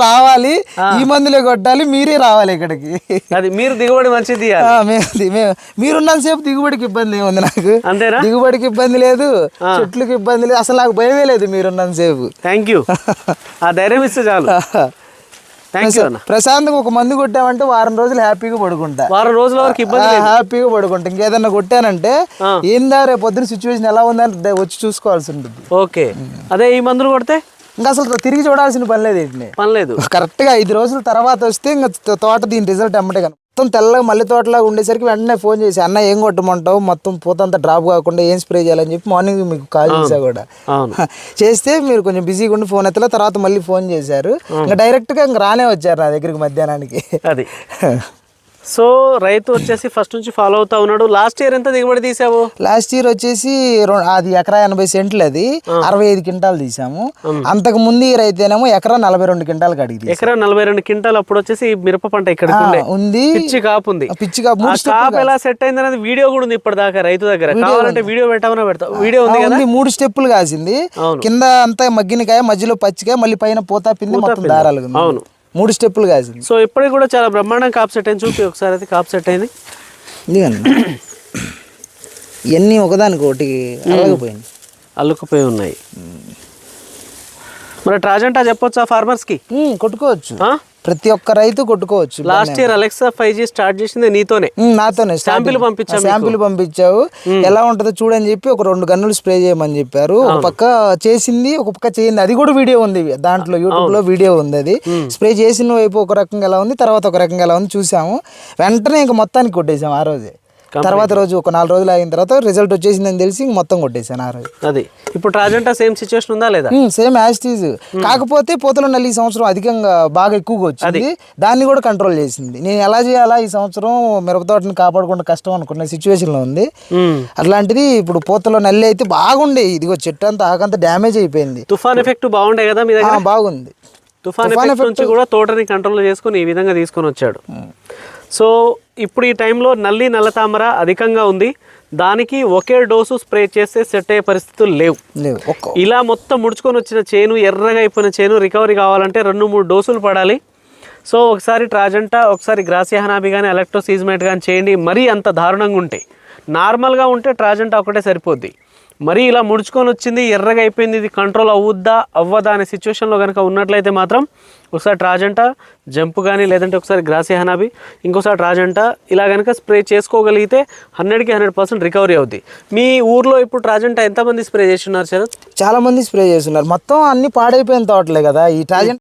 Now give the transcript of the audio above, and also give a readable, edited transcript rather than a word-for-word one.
రావాలి, ఈ మందులే కొట్టాలి, మీరే రావాలి ఇక్కడికి. అది మీరు దిగుబడి మంచిది. మీరున్నంతసేపు దిగుబడికి ఇబ్బంది ఏముంది నాకు? అంతేనా? దిగుబడికి ఇబ్బంది లేదు, చెట్లకి ఇబ్బంది లేదు, అసలు నాకు భయమే లేదు మీరున్నంతసేపు. Thank you. ఆ ధైర్యం ఇస్తే చాలు. ప్రశాంతంగా ఒక మందు కొట్టామంటే వారం రోజులు హ్యాపీగా పడుకుంటా. వారం రోజుల వరకు ఇబ్బంది హ్యాపీగా పడుకుంటా. ఇంకేదన్నా కొట్టానంటే ఏందా రేపు పొద్దున సిచ్యువేషన్ ఎలా ఉందని వచ్చి చూసుకోవాల్సి ఉంటుంది. ఓకే, అదే ఈ మందులు కొడితే ఇంకా అసలు తిరిగి చూడాల్సిన పని లేదు. ఏంటి పని లేదు. కరెక్ట్ గా 5 రోజుల తర్వాత వస్తే ఇంకా తోట దీని రిజల్ట్ అమ్మటే కానీ మొత్తం తెల్లగా మల్లె తోటలాగా ఉండేసరికి వెంటనే ఫోన్ చేసి అన్న ఏం కొట్టమంటావు, మొత్తం పూత అంతా డ్రాప్ కాకుండా ఏం స్ప్రే చేయాలని చెప్పి మార్నింగ్ మీకు కాల్ చేసా కూడా. చేస్తే మీరు కొంచెం బిజీగా ఉండి ఫోన్ ఎత్తలే, తర్వాత మళ్ళీ ఫోన్ చేశారు. ఇంకా డైరెక్ట్ గా ఇంకా రానే వచ్చారు నా దగ్గరికి మధ్యాహ్నానికి. అది సో రైతు వచ్చేసి ఫస్ట్ నుంచి ఫాలో అవుతా ఉన్నాడు. లాస్ట్ ఇయర్ ఎంత దిగుబడి తీసావు? లాస్ట్ ఇయర్ వచ్చేసి అది ఎకరా 80 సెంట్లు, అది 65 క్వింటాలు తీసాము. అంతకు ముందు ఇయర్ అయితేనేమో ఎకరా 42 క్వింటాలు కడిగి. ఎకరా 42 క్వింటాలు. అప్పుడు వచ్చేసి మిరప పంట ఇక్కడ ఉంది, పిచ్చి కాపు ఉంది. పిచ్చి కాపు ఎలా సెట్ అయింది అనేది వీడియో కూడా ఉంది ఇప్పటిదాకా రైతు దగ్గర. కావాలంటే వీడియో పెట్టామన్నా పెడతా. వీడియో ఉంది కదా. 3 స్టెప్పులు కాసింది, కింద అంతా మగ్గినకాయ, మధ్యలో పచ్చికాయ, మళ్ళీ పైన పూత పిండి, మొత్తం దారాలు. అవును, 3 స్టెప్పులు కాసింది. సో ఇప్పటికి కూడా చాలా బ్రహ్మాండంగా కాపు సెట్ అయింది. చూపి ఒకసారి అయితే కాపు సెట్ అయింది. ఇవన్నీ ఒకదానికి ఒకటి అల్లుకుపోయి ఉన్నాయి. మరి ట్రాజెంటా చెప్పొచ్చా ఫార్మర్స్ కి? కొట్టుకోవచ్చు, ప్రతి ఒక్క రైతు కొట్టుకోవచ్చు. Last year Alexa 5G start చేసింది నీతోనే. నాతోనే శాంపిల్ పంపించావు, ఎలా ఉంటుందో చూడని చెప్పి ఒక 2 గన్నులు స్ప్రే చేయమని చెప్పారు. ఒక పక్క చేసింది, ఒక పక్క చేయింది. అది కూడా వీడియో ఉంది దాంట్లో, యూట్యూబ్ లో వీడియో ఉంది. అది స్ప్రే చేసిన వైపు ఒక రకంగా ఎలా ఉంది, తర్వాత ఒక రకంగా ఎలా ఉంది చూసాము. వెంటనే ఇంకా మొత్తానికి కొట్టేసాము ఆ రోజే. తర్వాత రోజు ఒక 4 రోజులు అయిన తర్వాత రిజల్ట్ వచ్చేసిందని తెలిసి మొత్తం కొట్టేసాను ఆ రోజు. అది ఇప్పుడు ట్రాజెంటా సేమ్ సిచ్యువేషన్ ఉందా లేదా? Same as it is. కాకపోతే పూతల నల్లి ఈ సంవత్సరం అధికంగా బాగా ఎక్కువగా వచ్చింది, దాన్ని కూడా కంట్రోల్ చేసింది. నేను ఎలా చేయాలా ఈ సంవత్సరం మిరప తోటని కాపాడుకుంటే కష్టం అనుకున్న సిచ్యువేషన్ లో ఉంది. అట్లాంటిది ఇప్పుడు పూతలో నల్లి అయితే బాగుండే, ఇదిగో చెట్టు అంతా ఆకంతా డ్యామేజ్ అయిపోయింది. తుఫాన్ ఎఫెక్ట్ బాగుండే కదా మీ దగ్గర? బాగుంది. తుఫాన్ ఎఫెక్ట్ నుంచి కూడా తోటని కంట్రోల్ చేసుకుని ఈ విధంగా తీసుకొని వచ్చాడు. సో ఇప్పుడు ఈ టైంలో నల్లి నల్లతామర అధికంగా ఉంది. దానికి ఒకే డోసు స్ప్రే చేస్తే సెట్ అయ్యే పరిస్థితులు లేవు. ఇలా మొత్తం ముడుచుకొని వచ్చిన చేను, ఎర్రగా అయిపోయిన చేను రికవరీ కావాలంటే 2-3 డోసులు పడాలి. సో ఒకసారి ట్రాజెంటా, ఒకసారి గ్రాసియా హనాబి కానీ, ఎలక్ట్రోసీజ్మేట్ కానీ చేయండి. మరీ అంత దారుణంగా ఉంటే, నార్మల్గా ఉంటే ట్రాజెంటా ఒకటే సరిపోద్ది. మరీ ఇలా ముడుచుకొని వచ్చింది, ఎర్రగా అయిపోయింది, ఇది కంట్రోల్ అవుద్దా అవ్వదా అనే సిచ్యువేషన్లో కనుక ఉన్నట్లయితే మాత్రం ఒకసారి ట్రాజెంటా జంప్ కానీ, లేదంటే ఒకసారి గ్రాసియా హనాబి, ఇంకోసారి ట్రాజెంటా ఇలా కనుక స్ప్రే చేసుకోగలిగితే 100కి 100% రికవరీ అవుద్ది. మీ ఊర్లో ఇప్పుడు ట్రాజెంటా ఎంతమంది స్ప్రే చేస్తున్నారు సార్? చాలా మంది స్ప్రే చేస్తున్నారు. మొత్తం అన్ని పాడైపోయిన తోటలే కదా ఈ ట్రాజెంటా.